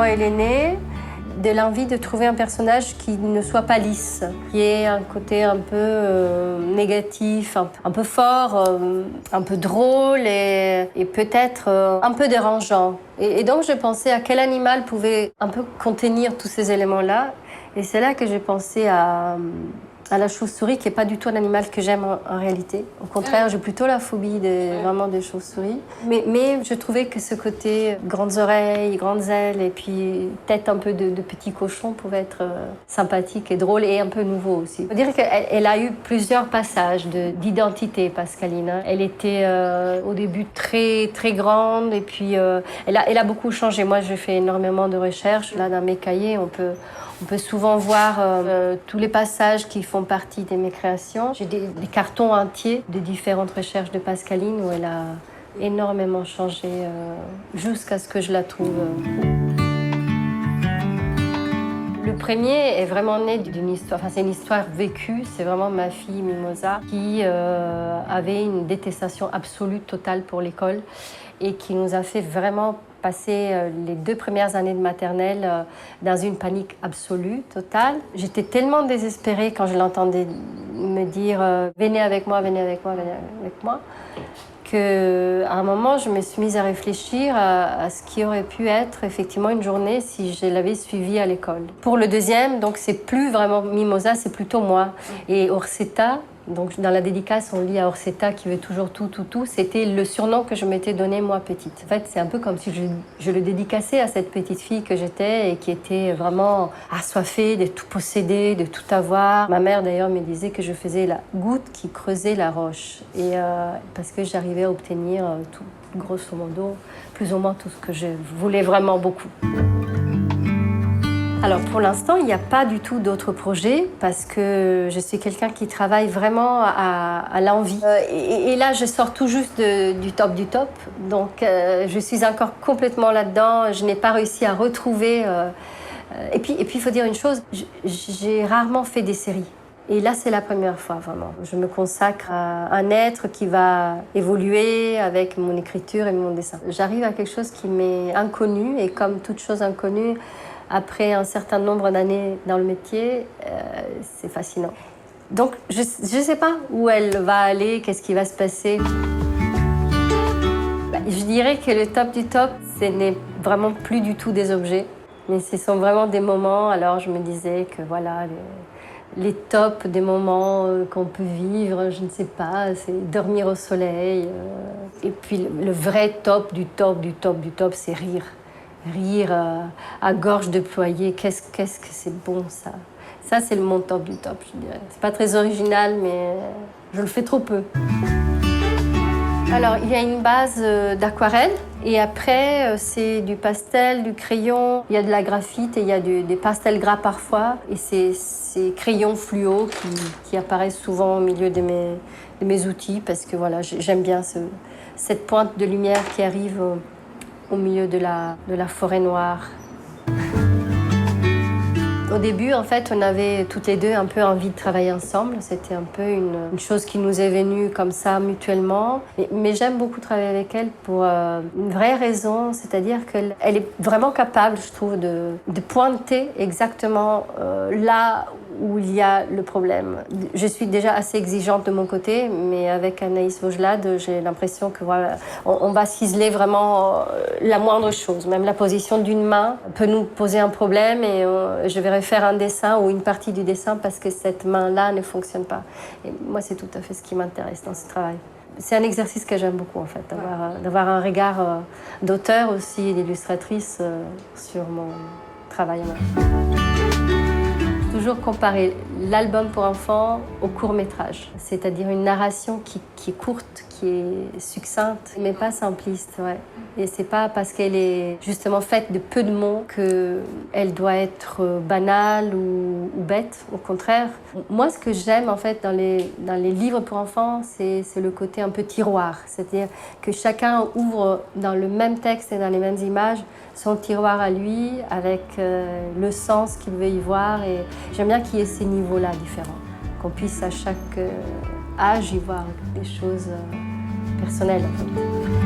elle est née de l'envie de trouver un personnage qui ne soit pas lisse, qui ait un côté un peu négatif, un peu fort, un peu drôle et peut-être un peu dérangeant. Et donc je pensais à quel animal pouvait un peu contenir tous ces éléments-là. Et c'est là que j'ai pensé à la chauve-souris, qui n'est pas du tout un animal que j'aime en réalité. Au contraire, j'ai plutôt la phobie vraiment des chauves-souris. Mais je trouvais que ce côté grandes oreilles, grandes ailes et puis tête un peu de petit cochon pouvait être sympathique et drôle et un peu nouveau aussi. Il faut dire qu'elle a eu plusieurs passages d'identité, Pascaline. Elle était au début très, très grande et puis elle a beaucoup changé. Moi, je fais énormément de recherches. Là, dans mes cahiers, on peut souvent voir tous les passages qui font partie de mes créations. J'ai des cartons entiers de différentes recherches de Pascaline où elle a énormément changé jusqu'à ce que je la trouve. Le premier est vraiment né d'une histoire, c'est une histoire vécue. C'est vraiment ma fille Mimosa qui avait une détestation absolue, totale pour l'école et qui nous a fait vraiment passer les 2 premières années de maternelle dans une panique absolue, totale. J'étais tellement désespérée quand je l'entendais me dire « Venez avec moi, venez avec moi, venez avec moi », qu'à un moment, je me suis mise à réfléchir à ce qui aurait pu être effectivement une journée si je l'avais suivie à l'école. Pour le deuxième, donc c'est plus vraiment Mimosa, c'est plutôt moi. Et Orsetta, donc dans la dédicace, on lit à Orsetta qui veut toujours tout, tout, tout. C'était le surnom que je m'étais donné moi petite. En fait, c'est un peu comme si je le dédicaçais à cette petite fille que j'étais et qui était vraiment assoiffée de tout posséder, de tout avoir. Ma mère d'ailleurs me disait que je faisais la goutte qui creusait la roche. Et parce que j'arrivais à obtenir tout, grosso modo, plus ou moins tout ce que je voulais vraiment beaucoup. Alors pour l'instant, il n'y a pas du tout d'autres projets parce que je suis quelqu'un qui travaille vraiment à l'envie. Et là, je sors tout juste du top du top. Donc je suis encore complètement là-dedans. Je n'ai pas réussi à retrouver... Et puis, il faut dire une chose, j'ai rarement fait des séries. Et là, c'est la première fois, vraiment. Je me consacre à un être qui va évoluer avec mon écriture et mon dessin. J'arrive à quelque chose qui m'est inconnu et comme toute chose inconnue, après un certain nombre d'années dans le métier, c'est fascinant. Donc, je ne sais pas où elle va aller, qu'est-ce qui va se passer. Je dirais que le top du top, ce n'est vraiment plus du tout des objets, mais ce sont vraiment des moments. Alors, je me disais que voilà, les tops des moments qu'on peut vivre, je ne sais pas, c'est dormir au soleil. Et puis, le vrai top du top du top du top, c'est rire. Rire à gorge déployée, qu'est-ce que c'est bon ça. Ça, c'est mon top du top, je dirais. C'est pas très original, mais je le fais trop peu. Alors, il y a une base d'aquarelle et après, c'est du pastel, du crayon. Il y a de la graphite et il y a des pastels gras parfois. Et c'est ces crayons fluo qui apparaissent souvent au milieu de mes outils parce que voilà, j'aime bien cette pointe de lumière qui arrive au milieu de la forêt noire. Au début, en fait, on avait toutes les deux un peu envie de travailler ensemble. C'était un peu une chose qui nous est venue comme ça, mutuellement. Mais j'aime beaucoup travailler avec elle pour une vraie raison, c'est-à-dire qu'elle est vraiment capable, je trouve, de pointer exactement là où il y a le problème. Je suis déjà assez exigeante de mon côté, mais avec Anaïs Vaugelade, j'ai l'impression que voilà, on va ciseler vraiment la moindre chose. Même la position d'une main peut nous poser un problème et je vais refaire un dessin ou une partie du dessin parce que cette main-là ne fonctionne pas. Et moi, c'est tout à fait ce qui m'intéresse dans ce travail. C'est un exercice que j'aime beaucoup, en fait, d'avoir un regard d'auteur aussi, d'illustratrice sur mon travail. Toujours comparer l'album pour enfants au court-métrage, c'est-à-dire une narration qui est courte, qui est succincte, mais pas simpliste. Ouais. Et c'est pas parce qu'elle est justement faite de peu de mots qu'elle doit être banale ou bête, au contraire. Moi, ce que j'aime en fait dans les livres pour enfants, c'est le côté un peu tiroir, c'est-à-dire que chacun ouvre dans le même texte et dans les mêmes images son tiroir à lui, avec le sens qu'il veut y voir. Et j'aime bien qu'il y ait ces niveaux-là différents, qu'on puisse à chaque âge y voir des choses personnelles. En fait.